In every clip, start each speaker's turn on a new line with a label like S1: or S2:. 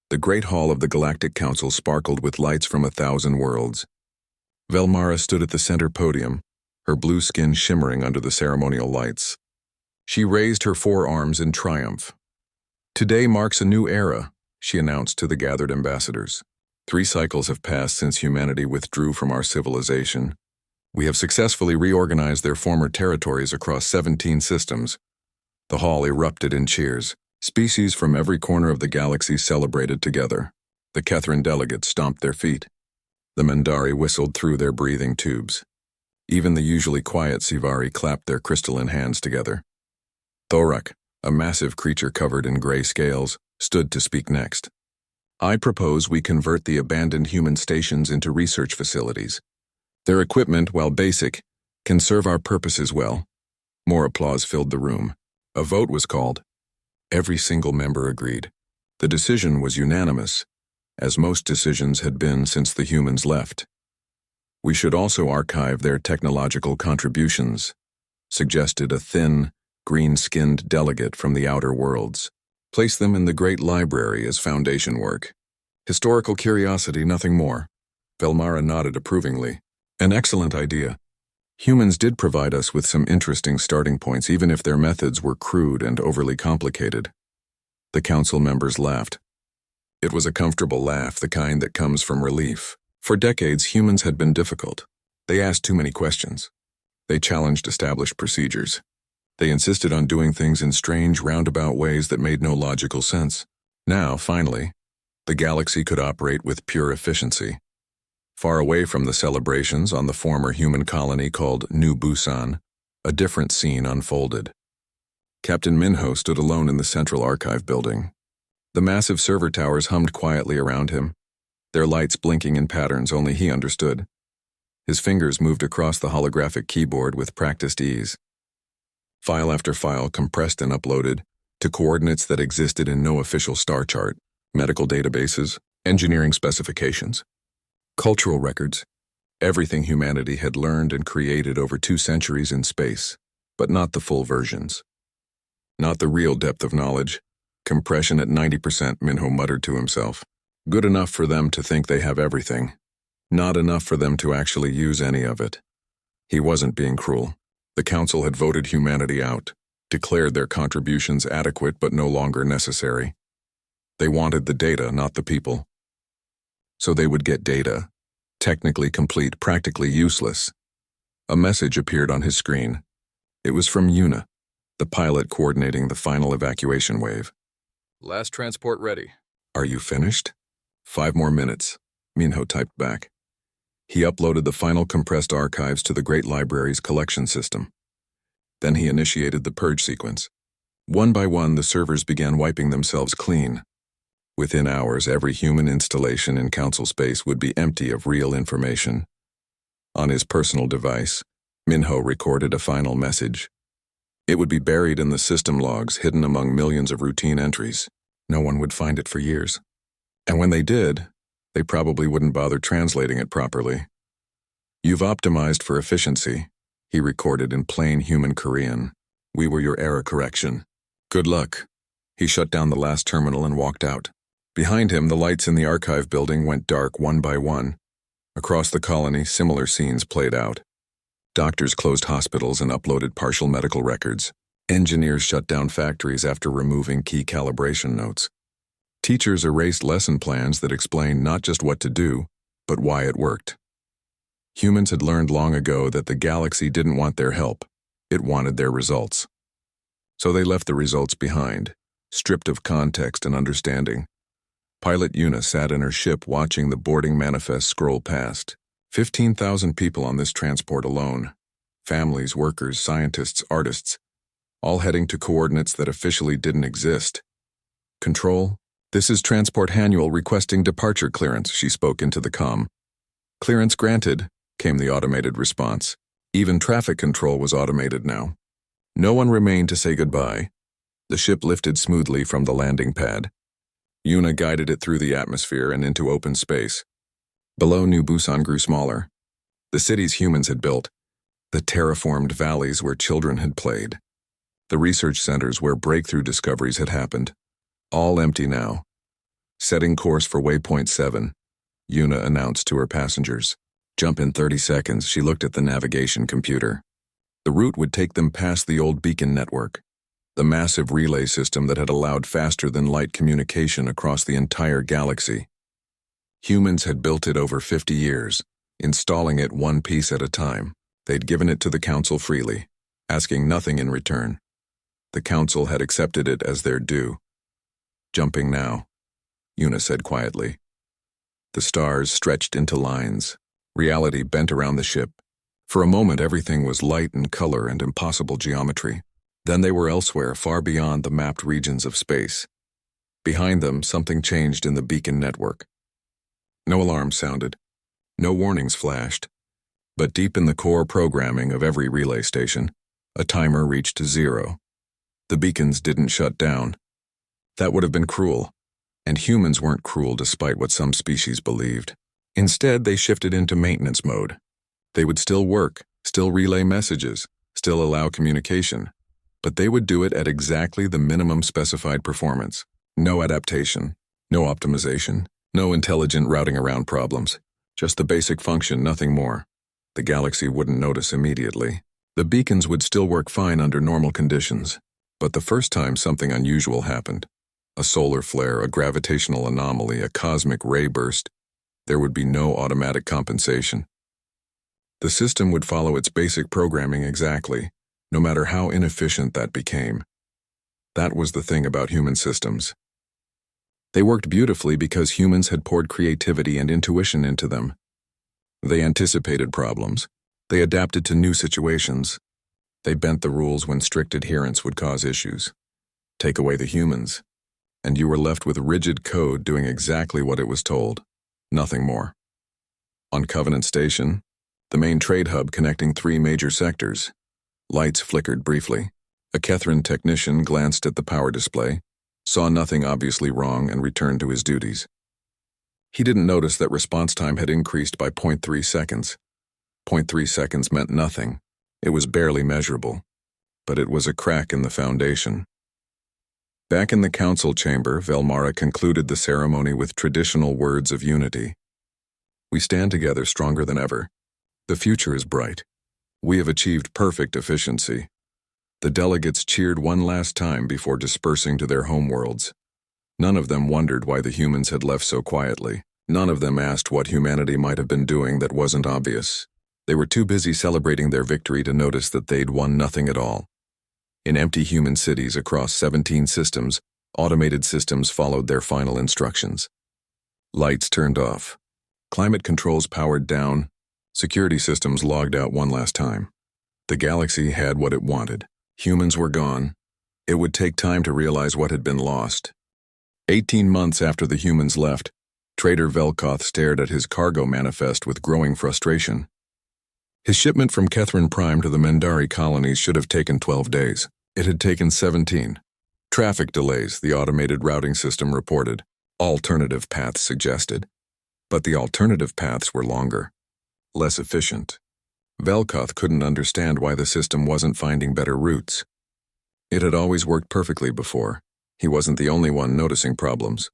S1: The great hall of the Galactic Council sparkled with lights from 1,000 worlds. Velmara stood at the center podium, her blue skin shimmering under the ceremonial lights. She raised her forearms in triumph. "Today marks a new era," she announced to the gathered ambassadors. 3 cycles have passed since humanity withdrew from our civilization. We have successfully reorganized their former territories across 17 systems. The hall erupted in cheers. Species from every corner of the galaxy celebrated together. The Kethran delegates stomped their feet. The Mandari whistled through their breathing tubes. Even the usually quiet Sivari clapped their crystalline hands together. Thorak, a massive creature covered in gray scales, stood to speak next. "I propose we convert the abandoned human stations into research facilities. Their equipment, while basic, can serve our purposes well." More applause filled the room. A vote was called. Every single member agreed. The decision was unanimous, as most decisions had been since the humans left. "We should also archive their technological contributions," suggested a thin, green-skinned delegate from the outer worlds. "Place them in the Great Library as foundation work. Historical curiosity, nothing more." Velmara nodded approvingly. "An excellent idea. Humans did provide us with some interesting starting points, even if their methods were crude and overly complicated." The council members laughed. It was a comfortable laugh, the kind that comes from relief. For decades, humans had been difficult. They asked too many questions. They challenged established procedures. They insisted on doing things in strange, roundabout ways that made no logical sense. Now, finally, the galaxy could operate with pure efficiency. Far away from the celebrations on the former human colony called New Busan, a different scene unfolded. Captain Minho stood alone in the central archive building. The massive server towers hummed quietly around him, their lights blinking in patterns only he understood. His fingers moved across the holographic keyboard with practiced ease. File after file compressed and uploaded to coordinates that existed in no official star chart, medical databases, engineering specifications, cultural records, everything humanity had learned and created over 2 centuries in space, but not the full versions. Not the real depth of knowledge. Compression at 90%, Minho muttered to himself. Good enough for them to think they have everything. Not enough for them to actually use any of it. He wasn't being cruel. The council had voted humanity out, declared their contributions adequate but no longer necessary. They wanted the data, not the people. So they would get data, technically complete, practically useless. A message appeared on his screen. It was from Yuna, the pilot coordinating the final evacuation wave. "Last transport ready." "Are you finished?" "5 more minutes," Minho typed back. He uploaded the final compressed archives to the Great Library's collection system. Then he initiated the purge sequence. One by one, the servers began wiping themselves clean. Within hours, every human installation in council space would be empty of real information. On his personal device, Minho recorded a final message. It would be buried in the system logs, hidden among millions of routine entries. No one would find it for years. And when they did, they probably wouldn't bother translating it properly. "You've optimized for efficiency," he recorded in plain human Korean. "We were your error correction. Good luck." He shut down the last terminal and walked out. Behind him, the lights in the archive building went dark one by one. Across the colony, similar scenes played out. Doctors closed hospitals and uploaded partial medical records. Engineers shut down factories after removing key calibration notes. Teachers erased lesson plans that explained not just what to do, but why it worked. Humans had learned long ago that the galaxy didn't want their help. It wanted their results. So they left the results behind, stripped of context and understanding. Pilot Yuna sat in her ship watching the boarding manifest scroll past. 15,000 people on this transport alone. Families, workers, scientists, artists, all heading to coordinates that officially didn't exist. "Control, this is Transport Hanuel requesting departure clearance," she spoke into the comm. "Clearance granted," came the automated response. Even traffic control was automated now. No one remained to say goodbye. The ship lifted smoothly from the landing pad. Yuna guided it through the atmosphere and into open space. Below, New Busan grew smaller. The cities humans had built, the terraformed valleys where children had played, the research centers where breakthrough discoveries had happened, all empty now. Setting course for waypoint 7, Yuna announced to her passengers. Jump in 30 seconds, she looked at the navigation computer. The route would take them past the old beacon network, the massive relay system that had allowed faster-than-light communication across the entire galaxy. Humans had built it over 50 years, installing it one piece at a time. They'd given it to the Council freely, asking nothing in return. The Council had accepted it as their due. Jumping now, Yuna said quietly. The stars stretched into lines. Reality bent around the ship. For a moment, everything was light and color and impossible geometry. Then they were elsewhere, far beyond the mapped regions of space. Behind them, something changed in the beacon network. No alarm sounded. No warnings flashed. But deep in the core programming of every relay station, a timer reached 0. The beacons didn't shut down. That would have been cruel. And humans weren't cruel despite what some species believed. Instead, they shifted into maintenance mode. They would still work, still relay messages, still allow communication, but they would do it at exactly the minimum specified performance. No adaptation, no optimization, no intelligent routing around problems. Just the basic function, nothing more. The galaxy wouldn't notice immediately. The beacons would still work fine under normal conditions, but the first time something unusual happened, a solar flare, a gravitational anomaly, a cosmic ray burst, there would be no automatic compensation. The system would follow its basic programming exactly, no matter how inefficient that became. That was the thing about human systems. They worked beautifully because humans had poured creativity and intuition into them. They anticipated problems. They adapted to new situations. They bent the rules when strict adherence would cause issues. Take away the humans, and you were left with rigid code doing exactly what it was told, nothing more. On Covenant Station, the main trade hub connecting 3 major sectors, lights flickered briefly. A Kethran technician glanced at the power display, saw nothing obviously wrong, and returned to his duties. He didn't notice that response time had increased by 0.3 seconds. 0.3 seconds meant nothing. It was barely measurable, but it was a crack in the foundation. Back in the council chamber, Velmara concluded the ceremony with traditional words of unity. We stand together stronger than ever. The future is bright. We have achieved perfect efficiency. The delegates cheered one last time before dispersing to their homeworlds. None of them wondered why the humans had left so quietly. None of them asked what humanity might have been doing that wasn't obvious. They were too busy celebrating their victory to notice that they'd won nothing at all. In empty human cities across 17 systems, automated systems followed their final instructions. Lights turned off. Climate controls powered down. Security systems logged out one last time. The galaxy had what it wanted. Humans were gone. It would take time to realize what had been lost. 18 months after the humans left, Trader Velkoth stared at his cargo manifest with growing frustration. His shipment from Kethran Prime to the Mendari colonies should have taken 12 days. It had taken 17. Traffic delays, the automated routing system reported. Alternative paths suggested. But the alternative paths were longer, less efficient. Velkoth couldn't understand why the system wasn't finding better routes. It had always worked perfectly before. He wasn't the only one noticing problems.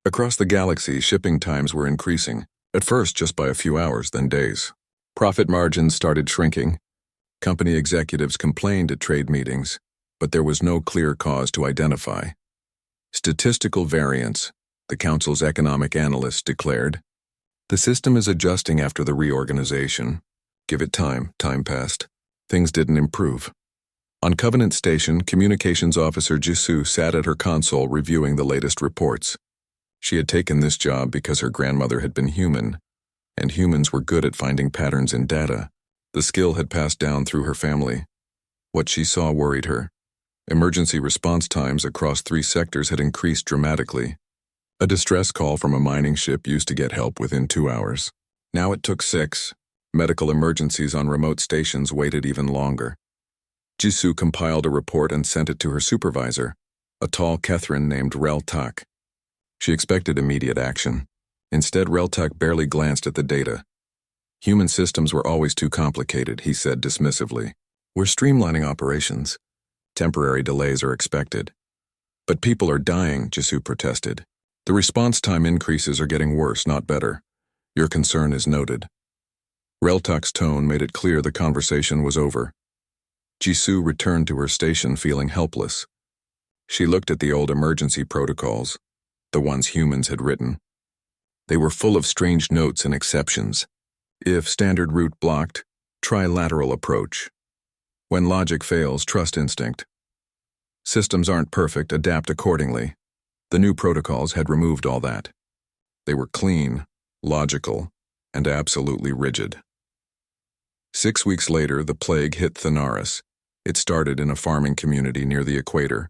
S1: Across the galaxy, shipping times were increasing, at first just by a few hours, then days. Profit margins started shrinking. Company executives complained at trade meetings, but there was no clear cause to identify. Statistical variance, the Council's economic analysts declared. The system is adjusting after the reorganization. Give it time. Time passed. Things didn't improve. On Covenant Station, Communications Officer Jisoo sat at her console reviewing the latest reports. She had taken this job because her grandmother had been human, and humans were good at finding patterns in data. The skill had passed down through her family. What she saw worried her. Emergency response times across 3 sectors had increased dramatically. A distress call from a mining ship used to get help within 2 hours. Now it took 6. Medical emergencies on remote stations waited even longer. Jisoo compiled a report and sent it to her supervisor, a tall Kethran named Reltak. She expected immediate action. Instead, Reltak barely glanced at the data. Human systems were always too complicated, he said dismissively. We're streamlining operations. Temporary delays are expected. But people are dying, Jisoo protested. The response time increases are getting worse, not better. Your concern is noted. Reltuk's tone made it clear the conversation was over. Jisoo returned to her station feeling helpless. She looked at the old emergency protocols, the ones humans had written. They were full of strange notes and exceptions. If standard route blocked, try lateral approach. When logic fails, trust instinct. Systems aren't perfect, adapt accordingly. The new protocols had removed all that. They were clean, logical, and absolutely rigid. 6 weeks later, the plague hit Thanaris. It started in a farming community near the equator.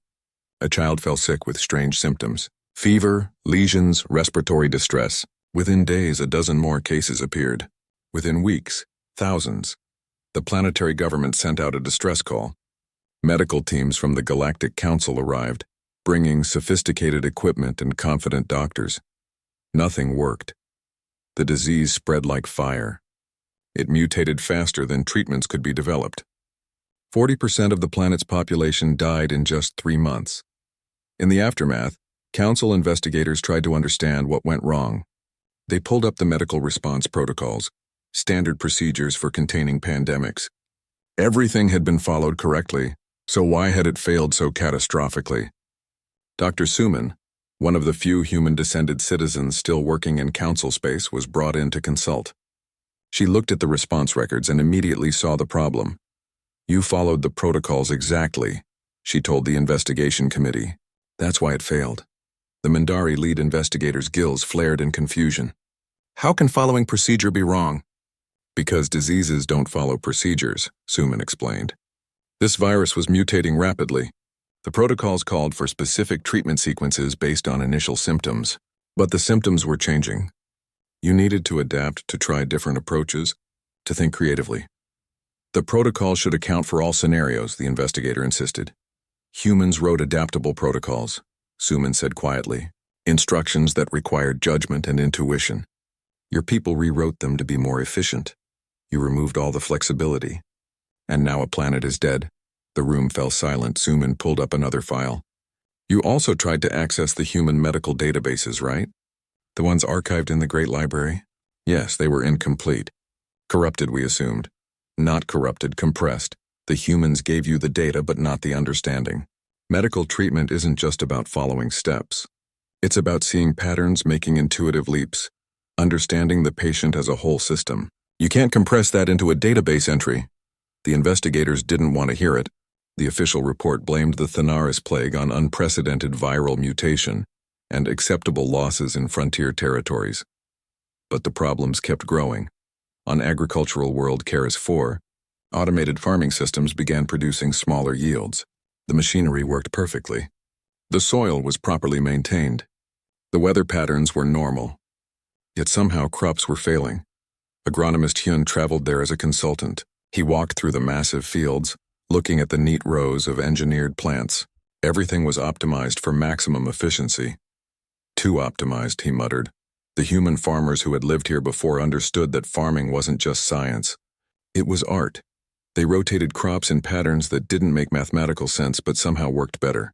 S1: A child fell sick with strange symptoms. Fever, lesions, respiratory distress. Within days, a dozen more cases appeared. Within weeks, thousands. The planetary government sent out a distress call. Medical teams from the Galactic Council arrived, bringing sophisticated equipment and confident doctors. Nothing worked. The disease spread like fire. It mutated faster than treatments could be developed. 40% of the planet's population died in just 3 months. In the aftermath, Council investigators tried to understand what went wrong. They pulled up the medical response protocols, standard procedures for containing pandemics. Everything had been followed correctly, so why had it failed so catastrophically? Dr. Suman, one of the few human-descended citizens still working in council space, was brought in to consult. She looked at the response records and immediately saw the problem. "You followed the protocols exactly," she told the investigation committee. "That's why it failed." The Mindari lead investigator's gills flared in confusion. "How can following procedure be wrong?" "Because diseases don't follow procedures," Suman explained. This virus was mutating rapidly. The protocols called for specific treatment sequences based on initial symptoms, but the symptoms were changing. You needed to adapt, to try different approaches, to think creatively. The protocol should account for all scenarios, the investigator insisted. Humans wrote adaptable protocols, Suman said quietly, instructions that required judgment and intuition. Your people rewrote them to be more efficient. You removed all the flexibility. And now a planet is dead. The room fell silent. Suman pulled up another file. You also tried to access the human medical databases, right? The ones archived in the Great Library? Yes, they were incomplete. Corrupted, we assumed. Not corrupted, compressed. The humans gave you the data, but not the understanding. Medical treatment isn't just about following steps. It's about seeing patterns, making intuitive leaps, understanding the patient as a whole system. You can't compress that into a database entry. The investigators didn't want to hear it. The official report blamed the Thanaris plague on unprecedented viral mutation and acceptable losses in frontier territories. But the problems kept growing. On agricultural world Keras 4, automated farming systems began producing smaller yields. The machinery worked perfectly. The soil was properly maintained. The weather patterns were normal. Yet somehow crops were failing. Agronomist Hyun traveled there as a consultant. He walked through the massive fields, looking at the neat rows of engineered plants. Everything was optimized for maximum efficiency. Too optimized, he muttered. The human farmers who had lived here before understood that farming wasn't just science. It was art. They rotated crops in patterns that didn't make mathematical sense but somehow worked better.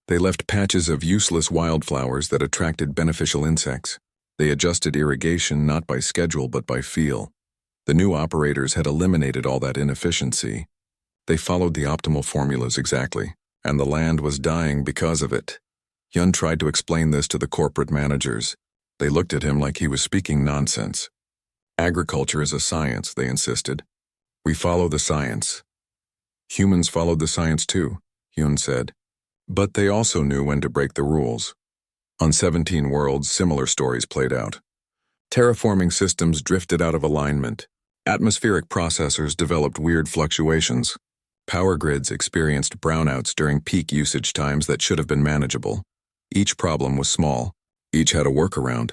S1: They left patches of useless wildflowers that attracted beneficial insects. They adjusted irrigation not by schedule but by feel. The new operators had eliminated all that inefficiency. They followed the optimal formulas exactly, and the land was dying because of it. Hyun tried to explain this to the corporate managers. They looked at him like he was speaking nonsense. Agriculture is a science, they insisted. We follow the science. Humans followed the science too, Hyun said. But they also knew when to break the rules. On 17 worlds, similar stories played out. Terraforming systems drifted out of alignment. Atmospheric processors developed weird fluctuations. Power grids experienced brownouts during peak usage times that should have been manageable. Each problem was small. Each had a workaround.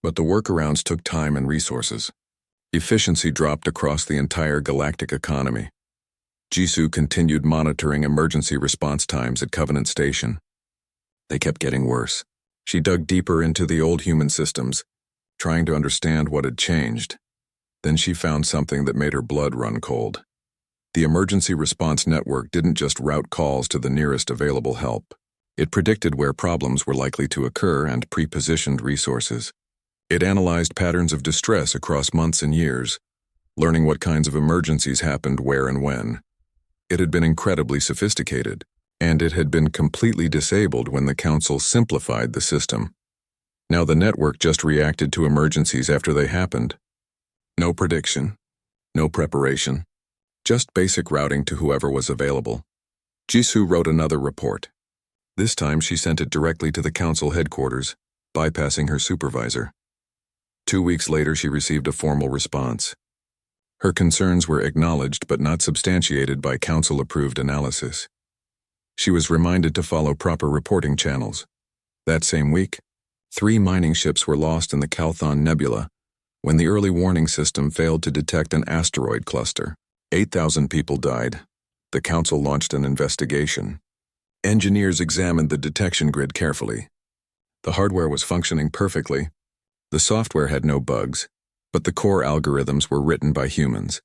S1: But the workarounds took time and resources. Efficiency dropped across the entire galactic economy. Jisoo continued monitoring emergency response times at Covenant Station. They kept getting worse. She dug deeper into the old human systems, trying to understand what had changed. Then she found something that made her blood run cold. The emergency response network didn't just route calls to the nearest available help. It predicted where problems were likely to occur and pre-positioned resources. It analyzed patterns of distress across months and years, learning what kinds of emergencies happened where and when. It had been incredibly sophisticated, and it had been completely disabled when the Council simplified the system. Now the network just reacted to emergencies after they happened. No prediction, no preparation, just basic routing to whoever was available. Jisoo wrote another report. This time she sent it directly to the Council headquarters, bypassing her supervisor. 2 weeks later she received a formal response. Her concerns were acknowledged but not substantiated by Council-approved analysis. She was reminded to follow proper reporting channels. That same week, 3 mining ships were lost in the Calthon Nebula when the early warning system failed to detect an asteroid cluster. 8,000 people died. The Council launched an investigation. Engineers examined the detection grid carefully. The hardware was functioning perfectly. The software had no bugs, but the core algorithms were written by humans.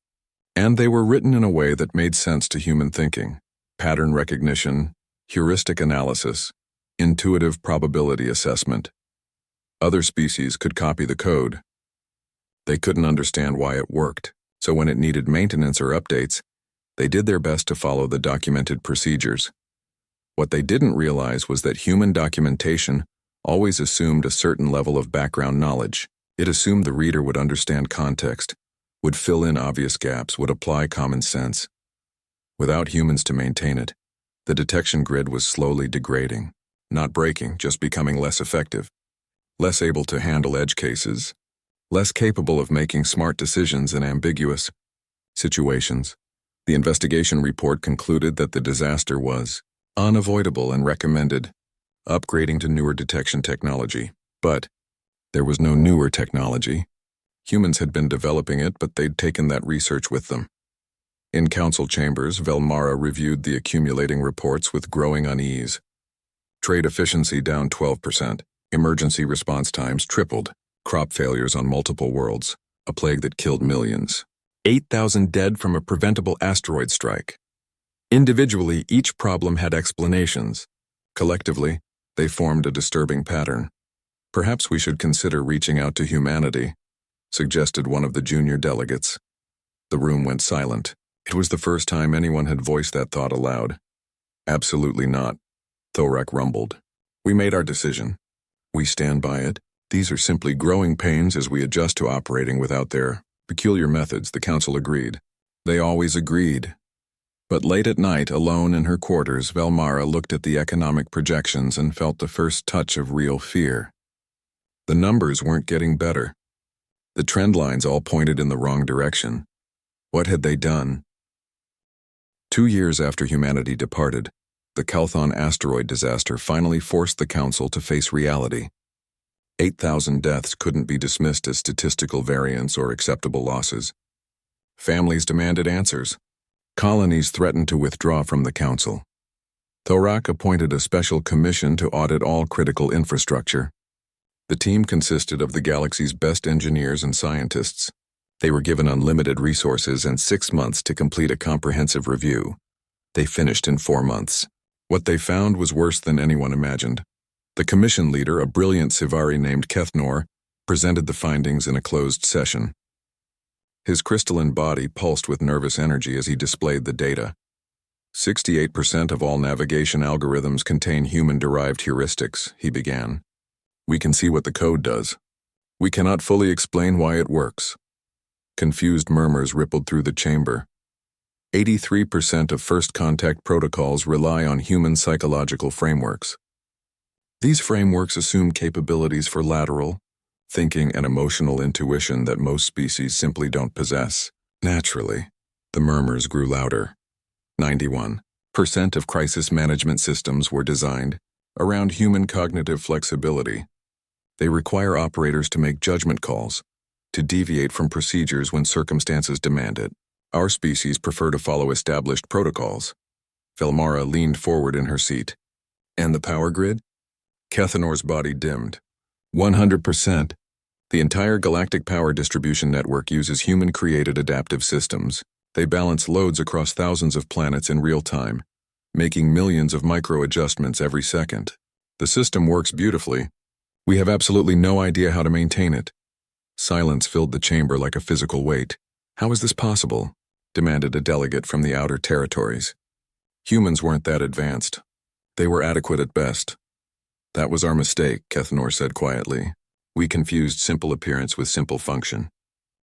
S1: And they were written in a way that made sense to human thinking: pattern recognition, heuristic analysis, intuitive probability assessment. Other species could copy the code. They couldn't understand why it worked, so when it needed maintenance or updates, they did their best to follow the documented procedures. What they didn't realize was that human documentation always assumed a certain level of background knowledge. It assumed the reader would understand context, would fill in obvious gaps, would apply common sense. Without humans to maintain it, the detection grid was slowly degrading, not breaking, just becoming less effective, less able to handle edge cases, less capable of making smart decisions in ambiguous situations. The investigation report concluded that the disaster was unavoidable and recommended upgrading to newer detection technology. But there was no newer technology. Humans had been developing it, but they'd taken that research with them. In council chambers, Velmara reviewed the accumulating reports with growing unease. Trade efficiency down 12%, emergency response times tripled, crop failures on multiple worlds, a plague that killed millions, 8,000 dead from a preventable asteroid strike. Individually, each problem had explanations. Collectively, they formed a disturbing pattern. Perhaps we should consider reaching out to humanity, suggested one of the junior delegates. The room went silent. It was the first time anyone had voiced that thought aloud. Absolutely not, Thorak rumbled. We made our decision. We stand by it. These are simply growing pains as we adjust to operating without their peculiar methods, the Council agreed. They always agreed. But late at night, alone in her quarters, Velmara looked at the economic projections and felt the first touch of real fear. The numbers weren't getting better. The trend lines all pointed in the wrong direction. What had they done? 2 years after humanity departed, the Calthon asteroid disaster finally forced the Council to face reality. 8,000 deaths couldn't be dismissed as statistical variance or acceptable losses. Families demanded answers. Colonies threatened to withdraw from the Council. Thorak appointed a special commission to audit all critical infrastructure. The team consisted of the galaxy's best engineers and scientists. They were given unlimited resources and 6 months to complete a comprehensive review. They finished in 4 months. What they found was worse than anyone imagined. The commission leader, a brilliant Sivari named Kethnor, presented the findings in a closed session. His crystalline body pulsed with nervous energy as he displayed the data. 68% of all navigation algorithms contain human-derived heuristics, he began. We can see what the code does. We cannot fully explain why it works. Confused murmurs rippled through the chamber. 83% of first contact protocols rely on human psychological frameworks. These frameworks assume capabilities for lateral thinking and emotional intuition that most species simply don't possess. Naturally, the murmurs grew louder. 91% of crisis management systems were designed around human cognitive flexibility. They require operators to make judgment calls, to deviate from procedures when circumstances demand it. Our species prefer to follow established protocols. Velmara leaned forward in her seat. And the power grid? Kethanor's body dimmed. 100%. The entire galactic power distribution network uses human-created adaptive systems. They balance loads across thousands of planets in real time. making millions of micro-adjustments every second. The system works beautifully. We have absolutely no idea how to maintain it. Silence filled the chamber like a physical weight. How is this possible? Demanded a delegate from the outer territories. Humans weren't that advanced. They were adequate at best. That was our mistake, Kethnor said quietly. We confused simple appearance with simple function.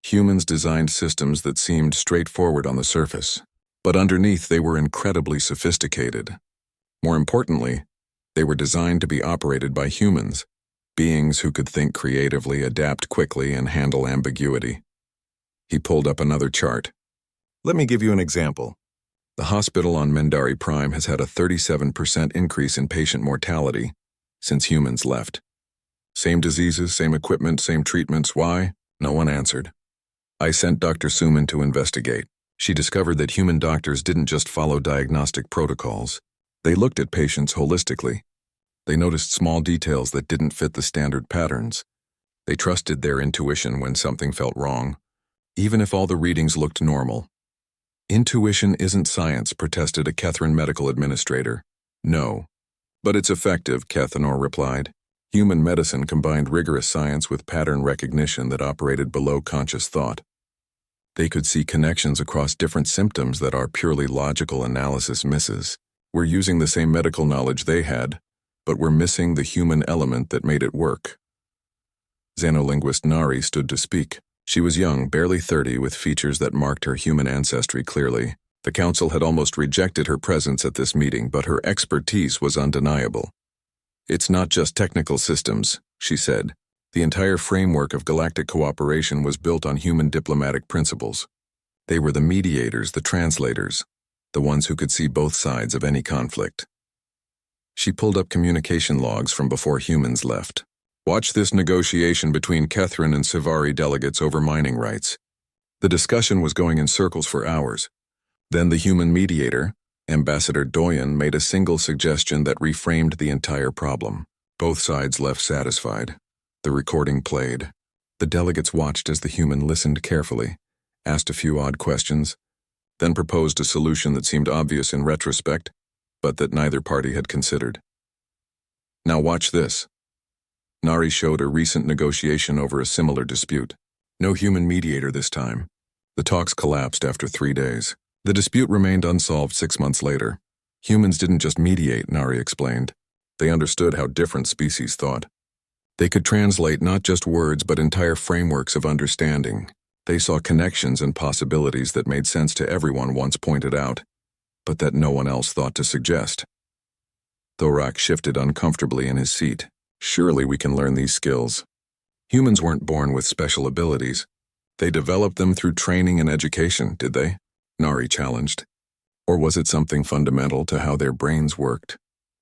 S1: Humans designed systems that seemed straightforward on the surface, but underneath they were incredibly sophisticated. More importantly, they were designed to be operated by humans, beings who could think creatively, adapt quickly, and handle ambiguity. He pulled up another chart. Let me give you an example. The hospital on Mendari Prime has had a 37% increase in patient mortality since humans left. Same diseases, same equipment, same treatments. Why? No one answered. I sent Dr. Suman to investigate. She discovered that human doctors didn't just follow diagnostic protocols. They looked at patients holistically. They noticed small details that didn't fit the standard patterns. They trusted their intuition when something felt wrong, even if all the readings looked normal. Intuition isn't science, protested a Kethran medical administrator. No. But it's effective, Kethanor replied. Human medicine combined rigorous science with pattern recognition that operated below conscious thought. They could see connections across different symptoms that our purely logical analysis misses. We're using the same medical knowledge they had, but we're missing the human element that made it work. Xenolinguist Nari stood to speak. She was young, barely 30, with features that marked her human ancestry clearly. The council had almost rejected her presence at this meeting, but her expertise was undeniable. It's not just technical systems, she said. The entire framework of galactic cooperation was built on human diplomatic principles. They were the mediators, the translators, the ones who could see both sides of any conflict. She pulled up communication logs from before humans left. Watch this negotiation between Kethran and Sivari delegates over mining rights. The discussion was going in circles for hours. Then the human mediator, Ambassador Doyen, made a single suggestion that reframed the entire problem. Both sides left satisfied. The recording played. The delegates watched as the human listened carefully, asked a few odd questions, then proposed a solution that seemed obvious in retrospect, but that neither party had considered. Now watch this. Nari showed a recent negotiation over a similar dispute. No human mediator this time. The talks collapsed after 3 days. The dispute remained unsolved 6 months later. Humans didn't just mediate, Nari explained. They understood how different species thought. They could translate not just words but entire frameworks of understanding. They saw connections and possibilities that made sense to everyone once pointed out, but that no one else thought to suggest. Thorak shifted uncomfortably in his seat. Surely we can learn these skills. Humans weren't born with special abilities. They developed them through training and education, did they? Nari challenged. Or was it something fundamental to how their brains worked?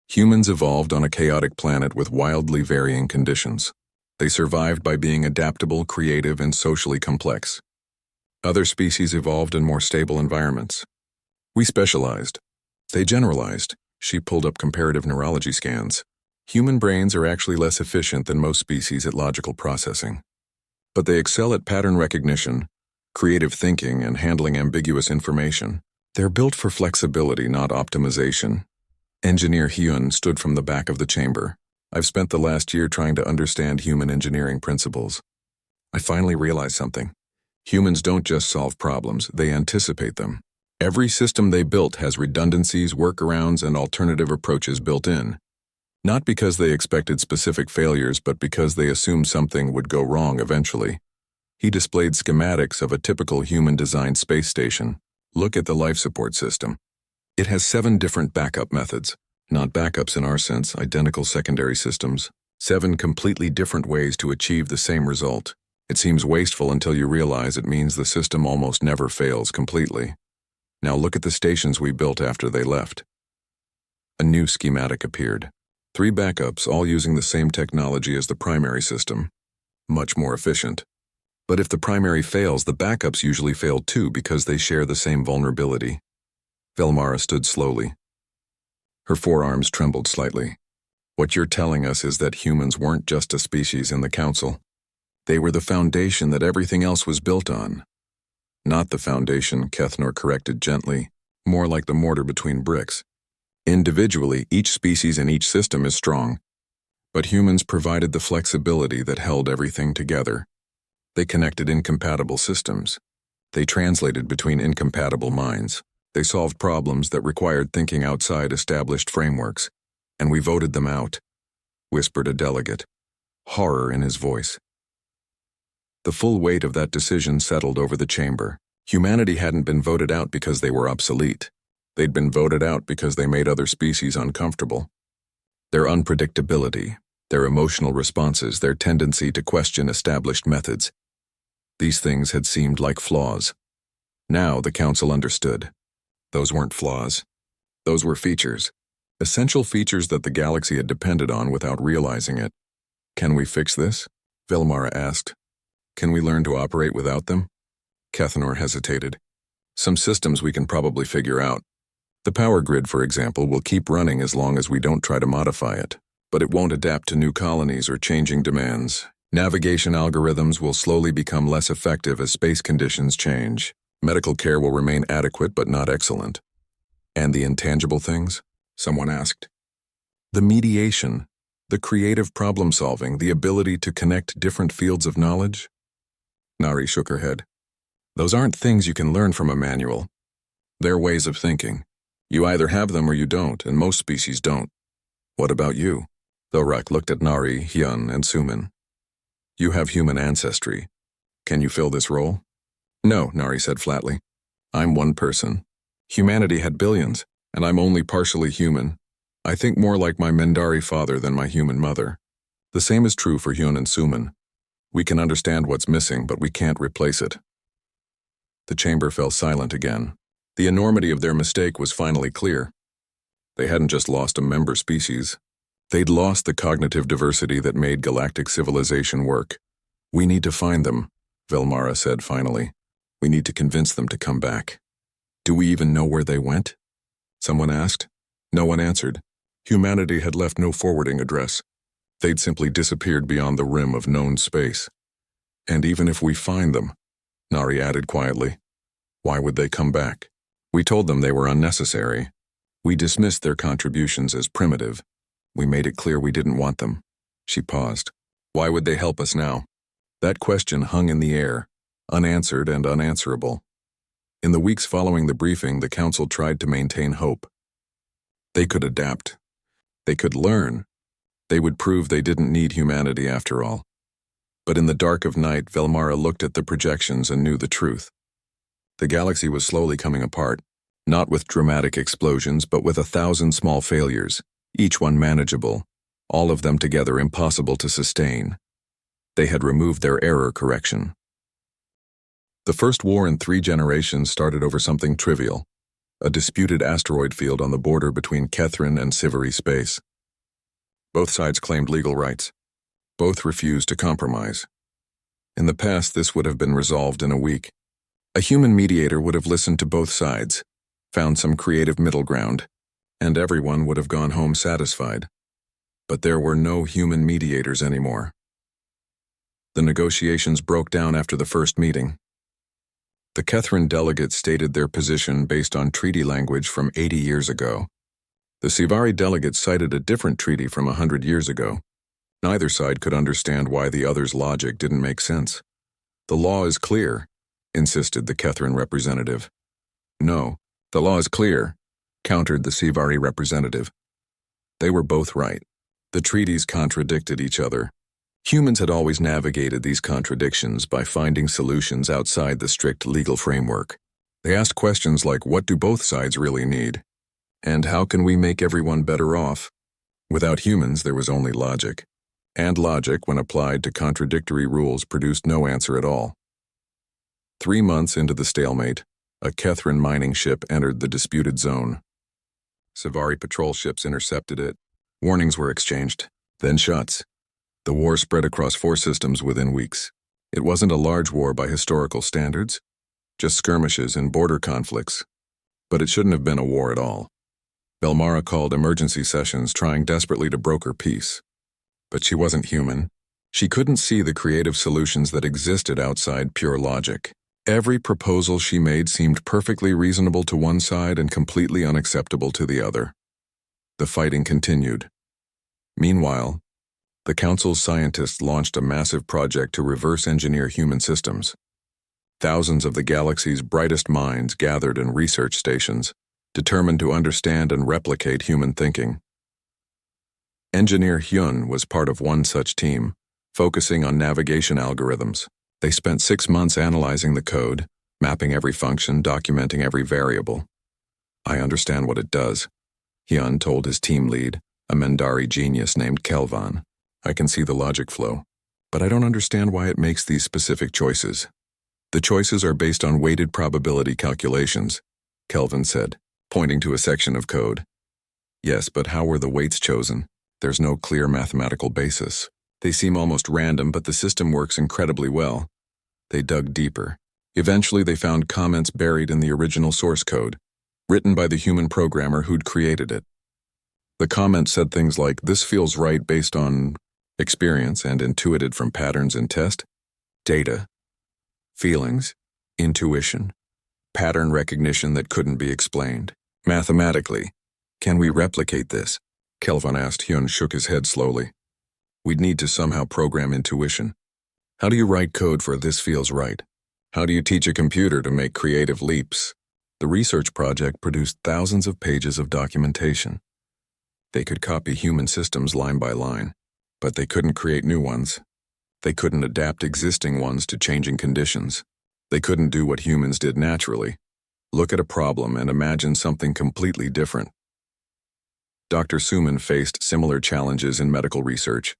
S1: Humans evolved on a chaotic planet with wildly varying conditions. They survived by being adaptable, creative, and socially complex. Other species evolved in more stable environments. We specialized. They generalized. She pulled up comparative neurology scans. Human brains are actually less efficient than most species at logical processing. But they excel at pattern recognition, creative thinking, and handling ambiguous information. They're built for flexibility, not optimization. Engineer Hyun stood from the back of the chamber. I've spent the last year trying to understand human engineering principles. I finally realized something. Humans don't just solve problems, they anticipate them. Every system they built has redundancies, workarounds, and alternative approaches built in. Not because they expected specific failures, but because they assumed something would go wrong eventually. He displayed schematics of a typical human-designed space station. Look at the life support system. It has 7 different backup methods. Not backups in our sense, identical secondary systems. 7 completely different ways to achieve the same result. It seems wasteful until you realize it means the system almost never fails completely. Now look at the stations we built after they left. A new schematic appeared. 3 backups, all using the same technology as the primary system. Much more efficient. But if the primary fails, the backups usually fail too because they share the same vulnerability. Velmara stood slowly. Her forearms trembled slightly. What you're telling us is that humans weren't just a species in the council. They were the foundation that everything else was built on. Not the foundation, Kethnor corrected gently, more like the mortar between bricks. Individually, each species in each system is strong, but humans provided the flexibility that held everything together. They connected incompatible systems. They translated between incompatible minds. They solved problems that required thinking outside established frameworks, and we voted them out, whispered a delegate, horror in his voice. The full weight of that decision settled over the chamber. Humanity hadn't been voted out because they were obsolete. They'd been voted out because they made other species uncomfortable. Their unpredictability, their emotional responses, their tendency to question established methods. These things had seemed like flaws. Now the council understood. Those weren't flaws. Those were features. Essential features that the galaxy had depended on without realizing it. Can we fix this? Velmara asked. Can we learn to operate without them? Kethenor hesitated. Some systems we can probably figure out. The power grid, for example, will keep running as long as we don't try to modify it, but it won't adapt to new colonies or changing demands. Navigation algorithms will slowly become less effective as space conditions change. Medical care will remain adequate but not excellent. And the intangible things? Someone asked. The mediation, the creative problem-solving, the ability to connect different fields of knowledge? Nari shook her head. Those aren't things you can learn from a manual. They're ways of thinking. You either have them or you don't, and most species don't. What about you? Thorak looked at Nari, Hyun, and Sumin. You have human ancestry. Can you fill this role? No, Nari said flatly. I'm one person. Humanity had billions, and I'm only partially human. I think more like my Mendari father than my human mother. The same is true for Hyun and Sumin. We can understand what's missing, but we can't replace it. The chamber fell silent again. The enormity of their mistake was finally clear. They hadn't just lost a member species. They'd lost the cognitive diversity that made galactic civilization work. We need to find them, Velmara said finally. We need to convince them to come back. Do we even know where they went? Someone asked. No one answered. Humanity had left no forwarding address. They'd simply disappeared beyond the rim of known space. And even if we find them, Nari added quietly, why would they come back? We told them they were unnecessary. We dismissed their contributions as primitive. We made it clear we didn't want them. She paused. Why would they help us now? That question hung in the air, unanswered and unanswerable. In the weeks following the briefing, the council tried to maintain hope. They could adapt. They could learn. They would prove they didn't need humanity after all. But in the dark of night, Velmara looked at the projections and knew the truth. The galaxy was slowly coming apart, not with dramatic explosions, but with 1,000 small failures, each one manageable, all of them together impossible to sustain. They had removed their error correction. The first war in 3 generations started over something trivial, a disputed asteroid field on the border between Kethrin and Siviri space. Both sides claimed legal rights. Both refused to compromise. In the past, this would have been resolved in a week. A human mediator would have listened to both sides, found some creative middle ground, and everyone would have gone home satisfied. But there were no human mediators anymore. The negotiations broke down after the first meeting. The Kethrin delegates stated their position based on treaty language from 80 years ago. The Sivari delegates cited a different treaty from 100 years ago. Neither side could understand why the other's logic didn't make sense. The law is clear, insisted the Kethrin representative. No, the law is clear, countered the Sivari representative. They were both right. The treaties contradicted each other. Humans had always navigated these contradictions by finding solutions outside the strict legal framework. They asked questions like, what do both sides really need? And how can we make everyone better off? Without humans, there was only logic. And logic, when applied to contradictory rules, produced no answer at all. 3 months into the stalemate, a Kethrin mining ship entered the disputed zone. Sivari patrol ships intercepted it. Warnings were exchanged, then shots. The war spread across 4 systems within weeks. It wasn't a large war by historical standards, just skirmishes and border conflicts. But it shouldn't have been a war at all. Velmara called emergency sessions, trying desperately to broker peace. But she wasn't human. She couldn't see the creative solutions that existed outside pure logic. Every proposal she made seemed perfectly reasonable to one side and completely unacceptable to the other. The fighting continued. Meanwhile, the Council's scientists launched a massive project to reverse engineer human systems. Thousands of the galaxy's brightest minds gathered in research stations, determined to understand and replicate human thinking. Engineer Hyun was part of one such team, focusing on navigation algorithms. They spent 6 months analyzing the code, mapping every function, documenting every variable. "I understand what it does," Hyun told his team lead, a Mendari genius named Kelvan. "I can see the logic flow, but I don't understand why it makes these specific choices." "The choices are based on weighted probability calculations," Kelvin said, pointing to a section of code. "Yes, but how were the weights chosen? There's no clear mathematical basis. They seem almost random, but the system works incredibly well." They dug deeper. Eventually, they found comments buried in the original source code, written by the human programmer who'd created it. The comments said things like, "This feels right based on experience and intuited from patterns in test, data, feelings, intuition, pattern recognition that couldn't be explained. Mathematically, can we replicate this?" Kelvin asked. Hyun shook his head slowly. "We'd need to somehow program intuition. How do you write code for this feels right? How do you teach a computer to make creative leaps?" The research project produced thousands of pages of documentation. They could copy human systems line by line, but they couldn't create new ones. They couldn't adapt existing ones to changing conditions. They couldn't do what humans did naturally: look at a problem and imagine something completely different. Dr. Suman faced similar challenges in medical research.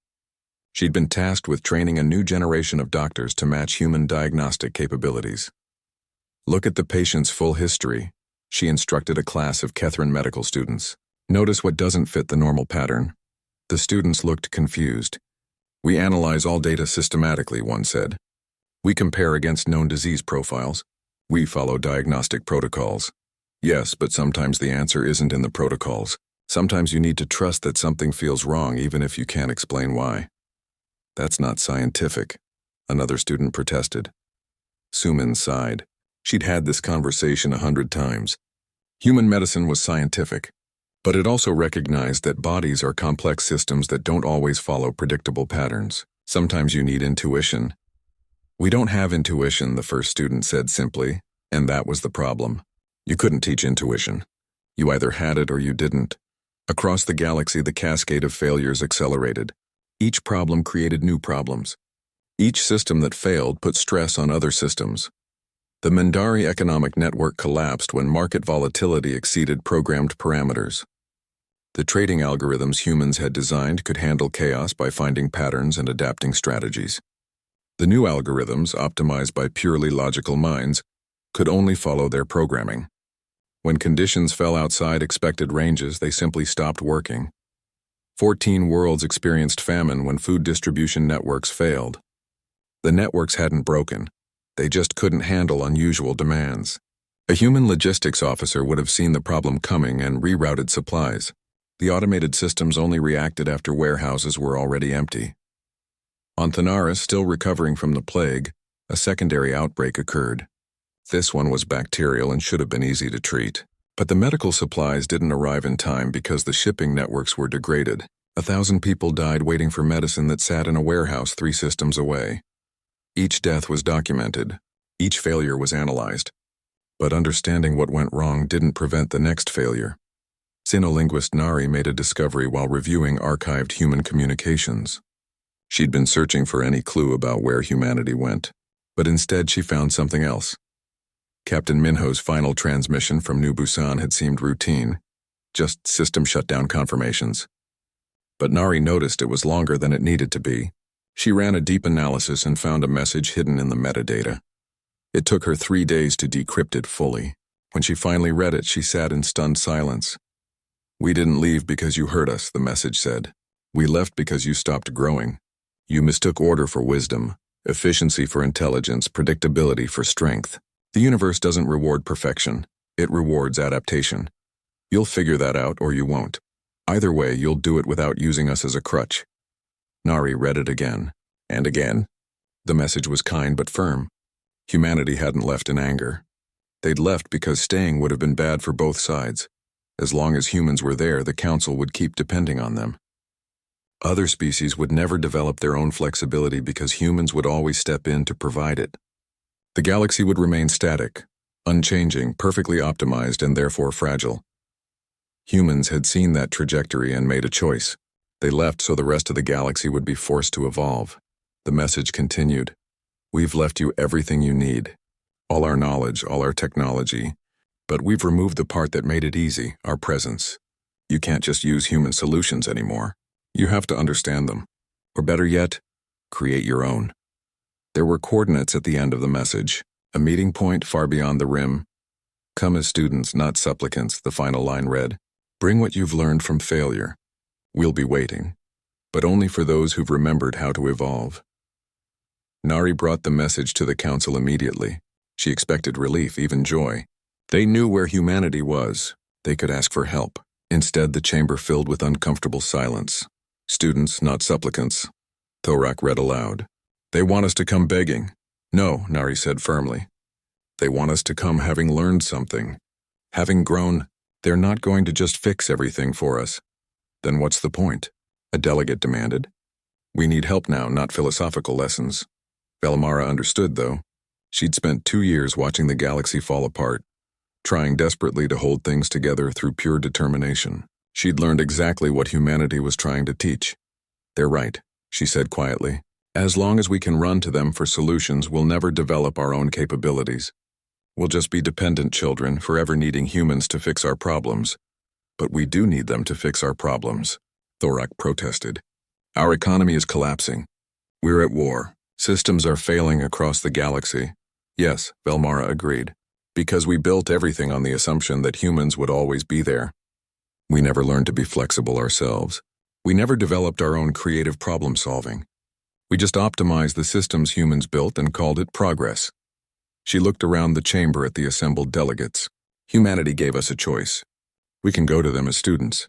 S1: She'd been tasked with training a new generation of doctors to match human diagnostic capabilities. "Look at the patient's full history," she instructed a class of Kethrin medical students. "Notice what doesn't fit the normal pattern." The students looked confused. "We analyze all data systematically," one said. "We compare against known disease profiles. We follow diagnostic protocols." "Yes, but sometimes the answer isn't in the protocols. Sometimes you need to trust that something feels wrong even if you can't explain why." "That's not scientific," another student protested. Suman sighed. She'd had this conversation 100 times. Human medicine was scientific, but it also recognized that bodies are complex systems that don't always follow predictable patterns. Sometimes you need intuition. "We don't have intuition," the first student said simply, and that was the problem. You couldn't teach intuition. You either had it or you didn't. Across the galaxy, the cascade of failures accelerated. Each problem created new problems. Each system that failed put stress on other systems. The Mendari economic network collapsed when market volatility exceeded programmed parameters. The trading algorithms humans had designed could handle chaos by finding patterns and adapting strategies. The new algorithms, optimized by purely logical minds, could only follow their programming. When conditions fell outside expected ranges, they simply stopped working. 14 worlds experienced famine when food distribution networks failed. The networks hadn't broken. They just couldn't handle unusual demands. A human logistics officer would have seen the problem coming and rerouted supplies. The automated systems only reacted after warehouses were already empty. On Thanaris, still recovering from the plague, a secondary outbreak occurred. This one was bacterial and should have been easy to treat. But the medical supplies didn't arrive in time because the shipping networks were degraded. 1,000 people died waiting for medicine that sat in a warehouse 3 systems away. Each death was documented. Each failure was analyzed. But understanding what went wrong didn't prevent the next failure. Xenolinguist Nari made a discovery while reviewing archived human communications. She'd been searching for any clue about where humanity went, but instead she found something else. Captain Minho's final transmission from New Busan had seemed routine, just system shutdown confirmations. But Nari noticed it was longer than it needed to be. She ran a deep analysis and found a message hidden in the metadata. It took her 3 days to decrypt it fully. When she finally read it, she sat in stunned silence. "We didn't leave because you hurt us," the message said. "We left because you stopped growing. You mistook order for wisdom, efficiency for intelligence, predictability for strength. The universe doesn't reward perfection. It rewards adaptation. You'll figure that out or you won't. Either way, you'll do it without using us as a crutch." Nari read it again, and again. The message was kind but firm. Humanity hadn't left in anger. They'd left because staying would have been bad for both sides. As long as humans were there, the Council would keep depending on them. Other species would never develop their own flexibility because humans would always step in to provide it. The galaxy would remain static, unchanging, perfectly optimized, and therefore fragile. Humans had seen that trajectory and made a choice. They left so the rest of the galaxy would be forced to evolve. The message continued. We've left you everything you need. All our knowledge, all our technology. But we've removed the part that made it easy, our presence. You can't just use human solutions anymore. You have to understand them. Or better yet, create your own. There were coordinates at the end of the message, a meeting point far beyond the rim. Come as students, not supplicants, the final line read. Bring what you've learned from failure. We'll be waiting, but only for those who've remembered how to evolve. Nari brought the message to the Council immediately. She expected relief, even joy. They knew where humanity was. They could ask for help. Instead, the chamber filled with uncomfortable silence. Students, not supplicants. Thorak read aloud. They want us to come begging. No, Nari said firmly. They want us to come having learned something. Having grown, they're not going to just fix everything for us. Then what's the point? A delegate demanded. We need help now, not philosophical lessons. Velmara understood, though. She'd spent 2 years watching the galaxy fall apart, trying desperately to hold things together through pure determination. She'd learned exactly what humanity was trying to teach. They're right, she said quietly. As long as we can run to them for solutions, we'll never develop our own capabilities. We'll just be dependent children, forever needing humans to fix our problems. But we do need them to fix our problems, Thorak protested. Our economy is collapsing. We're at war. Systems are failing across the galaxy. Yes, Velmara agreed. Because we built everything on the assumption that humans would always be there. We never learned to be flexible ourselves. We never developed our own creative problem solving. We just optimized the systems humans built and called it progress. She looked around the chamber at the assembled delegates. Humanity gave us a choice. We can go to them as students,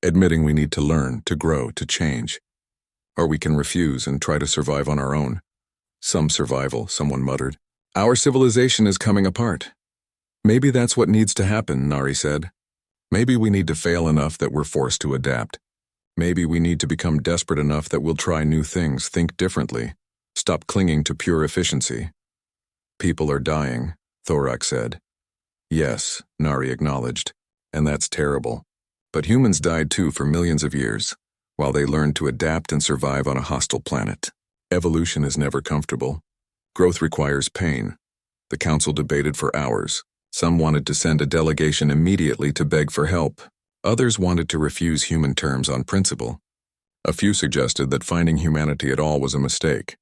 S1: admitting we need to learn, to grow, to change. Or we can refuse and try to survive on our own. Some survival, someone muttered. Our civilization is coming apart. Maybe that's what needs to happen, Nari said. Maybe we need to fail enough that we're forced to adapt. Maybe we need to become desperate enough that we'll try new things, think differently, stop clinging to pure efficiency. People are dying, Thorak said. Yes, Nari acknowledged. And that's terrible. But humans died too for millions of years, while they learned to adapt and survive on a hostile planet. Evolution is never comfortable. Growth requires pain. The Council debated for hours. Some wanted to send a delegation immediately to beg for help. Others wanted to refuse human terms on principle. A few suggested that finding humanity at all was a mistake.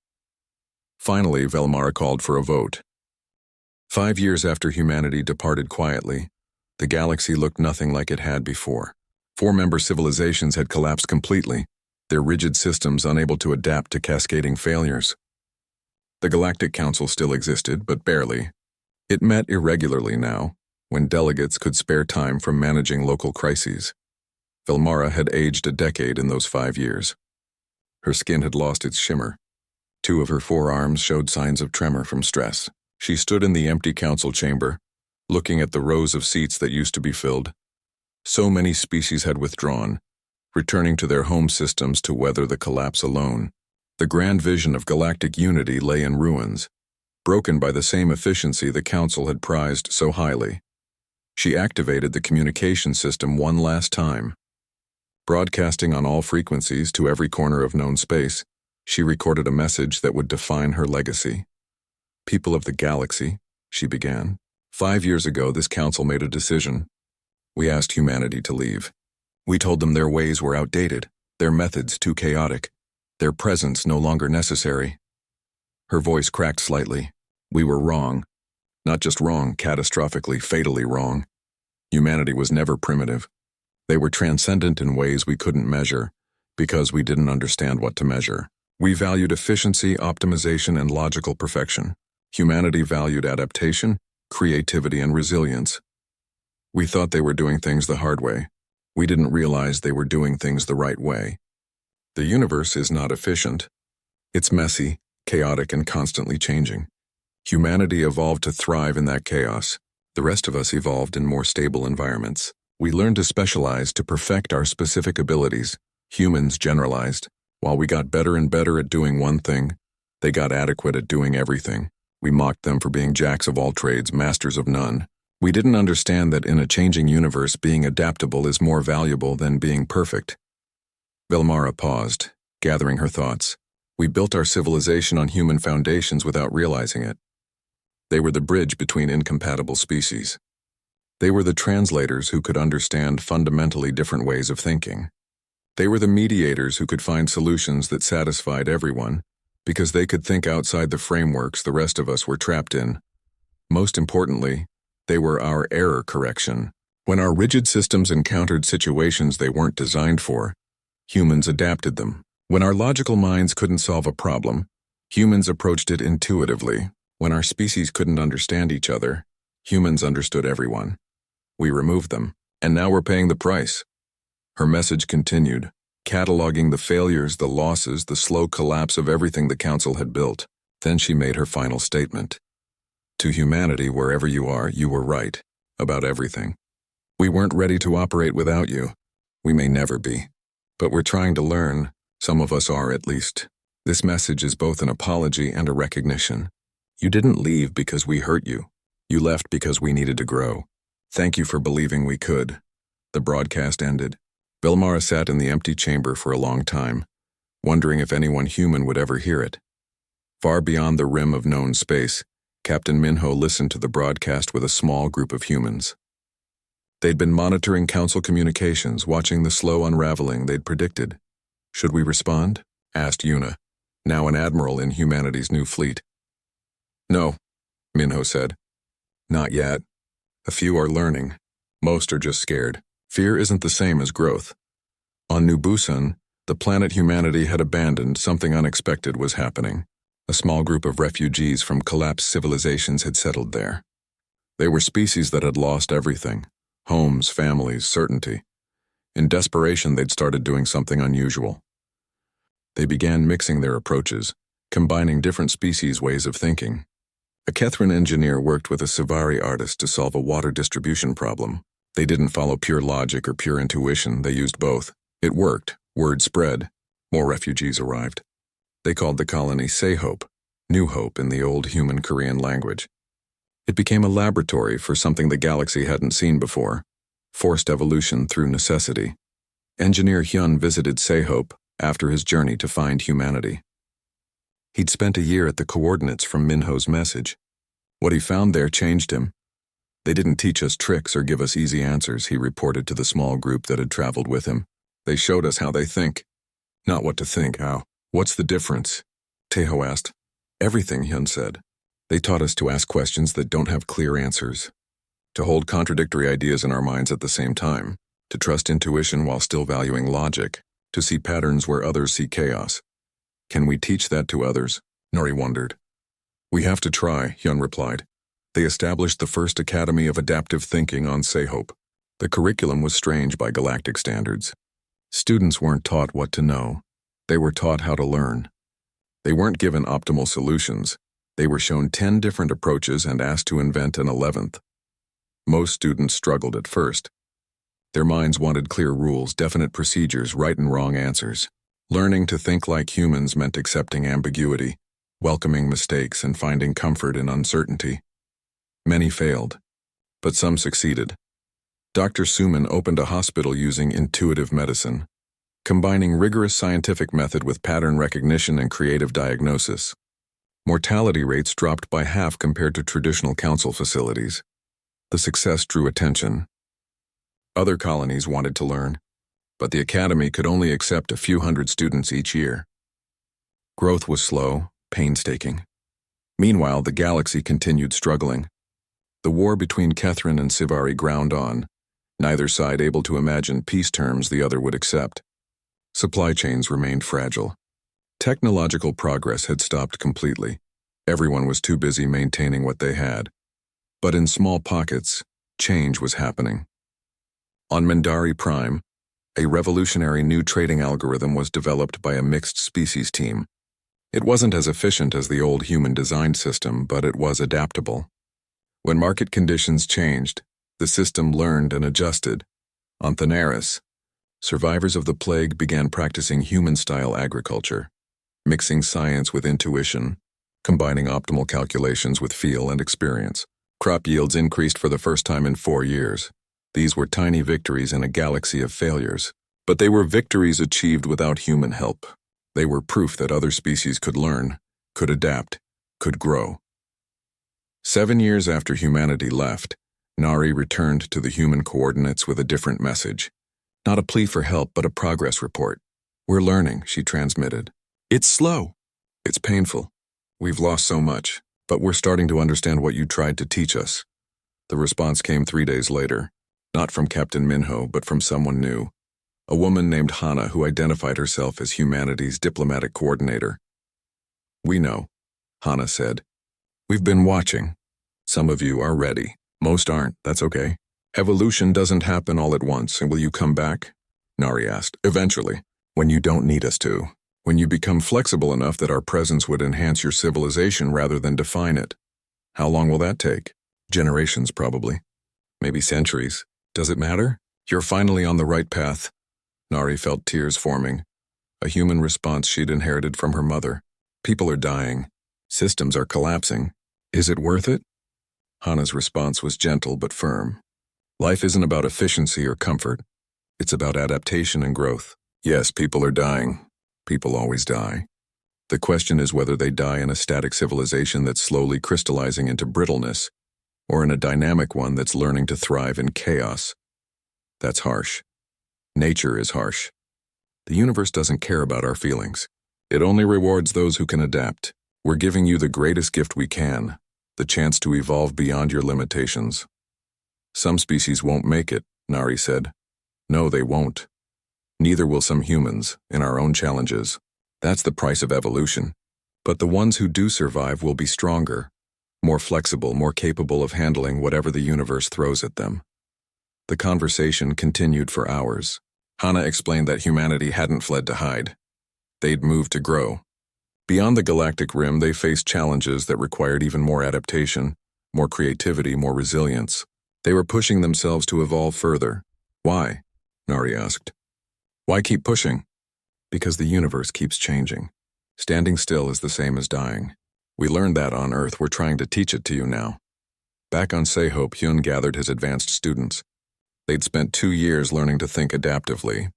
S1: Finally, Velmara called for a vote. 5 years after humanity departed quietly, the galaxy looked nothing like it had before. 4-member civilizations had collapsed completely, their rigid systems unable to adapt to cascading failures. The Galactic Council still existed, but barely. It met irregularly now, when delegates could spare time from managing local crises. Velmara had aged a decade in those 5 years. Her skin had lost its shimmer. 2 of her forearms showed signs of tremor from stress. She stood in the empty council chamber, looking at the rows of seats that used to be filled. So many species had withdrawn, returning to their home systems to weather the collapse alone. The grand vision of galactic unity lay in ruins, broken by the same efficiency the Council had prized so highly. She activated the communication system one last time. Broadcasting on all frequencies to every corner of known space, she recorded a message that would define her legacy. People of the galaxy, she began. 5 years ago, this council made a decision. We asked humanity to leave. We told them their ways were outdated, their methods too chaotic, their presence no longer necessary. Her voice cracked slightly. We were wrong. Not just wrong, catastrophically, fatally wrong. Humanity was never primitive. They were transcendent in ways we couldn't measure, because we didn't understand what to measure. We valued efficiency, optimization, and logical perfection. Humanity valued adaptation, creativity, and resilience. We thought they were doing things the hard way. We didn't realize they were doing things the right way. The universe is not efficient. It's messy, chaotic, and constantly changing. Humanity evolved to thrive in that chaos. The rest of us evolved in more stable environments. We learned to specialize to perfect our specific abilities. Humans generalized. While we got better and better at doing one thing, they got adequate at doing everything. We mocked them for being jacks of all trades, masters of none. We didn't understand that in a changing universe, being adaptable is more valuable than being perfect. Velmara paused, gathering her thoughts. We built our civilization on human foundations without realizing it. They were the bridge between incompatible species. They were the translators who could understand fundamentally different ways of thinking. They were the mediators who could find solutions that satisfied everyone, because they could think outside the frameworks the rest of us were trapped in. Most importantly, they were our error correction. When our rigid systems encountered situations they weren't designed for, humans adapted them. When our logical minds couldn't solve a problem, humans approached it intuitively. When our species couldn't understand each other, humans understood everyone. We removed them, and now we're paying the price. Her message continued, cataloging the failures, the losses, the slow collapse of everything the Council had built. Then she made her final statement. To humanity, wherever you are, you were right about everything. We weren't ready to operate without you. We may never be. But we're trying to learn. Some of us are, at least. This message is both an apology and a recognition. You didn't leave because we hurt you. You left because we needed to grow. Thank you for believing we could. The broadcast ended. Velmara sat in the empty chamber for a long time, wondering if anyone human would ever hear it. Far beyond the rim of known space, Captain Minho listened to the broadcast with a small group of humans. They'd been monitoring Council communications, watching the slow unraveling they'd predicted. Should we respond? Asked Yuna, now an admiral in humanity's new fleet. No, Minho said. Not yet. A few are learning. Most are just scared. Fear isn't the same as growth. On New Busan, the planet humanity had abandoned, something unexpected was happening. A small group of refugees from collapsed civilizations had settled there. They were species that had lost everything: homes, families, certainty. In desperation, they'd started doing something unusual. They began mixing their approaches, combining different species' ways of thinking. A Kethran engineer worked with a Savari artist to solve a water distribution problem. They didn't follow pure logic or pure intuition, they used both. It worked, word spread, more refugees arrived. They called the colony Say-Hope, New Hope in the old human Korean language. It became a laboratory for something the galaxy hadn't seen before: forced evolution through necessity. Engineer Hyun visited Say-Hope after his journey to find humanity. He'd spent a year at the coordinates from Minho's message. What he found there changed him. They didn't teach us tricks or give us easy answers, he reported to the small group that had traveled with him. They showed us how they think. Not what to think, how. What's the difference? Taeho asked. Everything, Hyun said. They taught us to ask questions that don't have clear answers, to hold contradictory ideas in our minds at the same time, to trust intuition while still valuing logic, to see patterns where others see chaos. Can we teach that to others? Nori wondered. We have to try, Hyun replied. They established the first Academy of Adaptive Thinking on Say-Hope. The curriculum was strange by galactic standards. Students weren't taught what to know. They were taught how to learn. They weren't given optimal solutions. They were shown 10 different approaches and asked to invent an 11th. Most students struggled at first. Their minds wanted clear rules, definite procedures, right and wrong answers. Learning to think like humans meant accepting ambiguity, welcoming mistakes, and finding comfort in uncertainty. Many failed, but some succeeded. Dr. Suman opened a hospital using intuitive medicine, combining rigorous scientific method with pattern recognition and creative diagnosis. Mortality rates dropped by half compared to traditional council facilities. The success drew attention. Other colonies wanted to learn, but the academy could only accept a few hundred students each year. Growth was slow, painstaking. Meanwhile, the galaxy continued struggling. The war between Kethran and Sivari ground on, neither side able to imagine peace terms the other would accept. Supply chains remained fragile. Technological progress had stopped completely. Everyone was too busy maintaining what they had. But in small pockets, change was happening. On Mendari Prime, a revolutionary new trading algorithm was developed by a mixed species team. It wasn't as efficient as the old human-designed system, but it was adaptable. When market conditions changed, the system learned and adjusted, On Thanaris, survivors of the plague began practicing human-style agriculture, mixing science with intuition, combining optimal calculations with feel and experience. Crop yields increased for the first time in 4 years. These were tiny victories in a galaxy of failures, but they were victories achieved without human help. They were proof that other species could learn, could adapt, could grow. 7 years after humanity left, Nari returned to the human coordinates with a different message. Not a plea for help, but a progress report. "We're learning," she transmitted. "It's slow. It's painful. We've lost so much, but we're starting to understand what you tried to teach us." The response came 3 days later, not from Captain Minho, but from someone new. A woman named Hana who identified herself as humanity's diplomatic coordinator. "We know," Hana said. "We've been watching. Some of you are ready. Most aren't. That's okay. Evolution doesn't happen all at once, and will you come back?" Nari asked. "Eventually, when you don't need us to. When you become flexible enough that our presence would enhance your civilization rather than define it. How long will that take? Generations, probably. Maybe centuries. Does it matter? You're finally on the right path." Nari felt tears forming, a human response she'd inherited from her mother. "People are dying. Systems are collapsing. Is it worth it?" Hana's response was gentle but firm. "Life isn't about efficiency or comfort. It's about adaptation and growth. Yes, people are dying. People always die. The question is whether they die in a static civilization that's slowly crystallizing into brittleness, or in a dynamic one that's learning to thrive in chaos. That's harsh. Nature is harsh. The universe doesn't care about our feelings. It only rewards those who can adapt. We're giving you the greatest gift we can, the chance to evolve beyond your limitations." "Some species won't make it," Nari said. "No, they won't. Neither will some humans, in our own challenges. That's the price of evolution. But the ones who do survive will be stronger, more flexible, more capable of handling whatever the universe throws at them." The conversation continued for hours. Hana explained that humanity hadn't fled to hide. They'd moved to grow. Beyond the galactic rim, they faced challenges that required even more adaptation, more creativity, more resilience. They were pushing themselves to evolve further. "Why?" Nari asked. "Why keep pushing?" "Because the universe keeps changing. Standing still is the same as dying. We learned that on Earth. We're trying to teach it to you now." Back on Sehope, Hyun gathered his advanced students. They'd spent 2 years learning to think adaptively.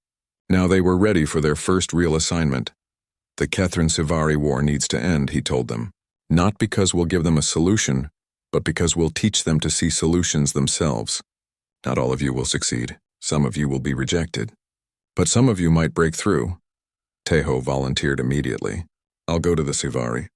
S1: Now they were ready for their first real assignment. The HFY War needs to end, he told them. Not because we'll give them a solution, but because we'll teach them to see solutions themselves. Not all of you will succeed. Some of you will be rejected. But some of you might break through. Teho volunteered immediately. "I'll go to the Sivari.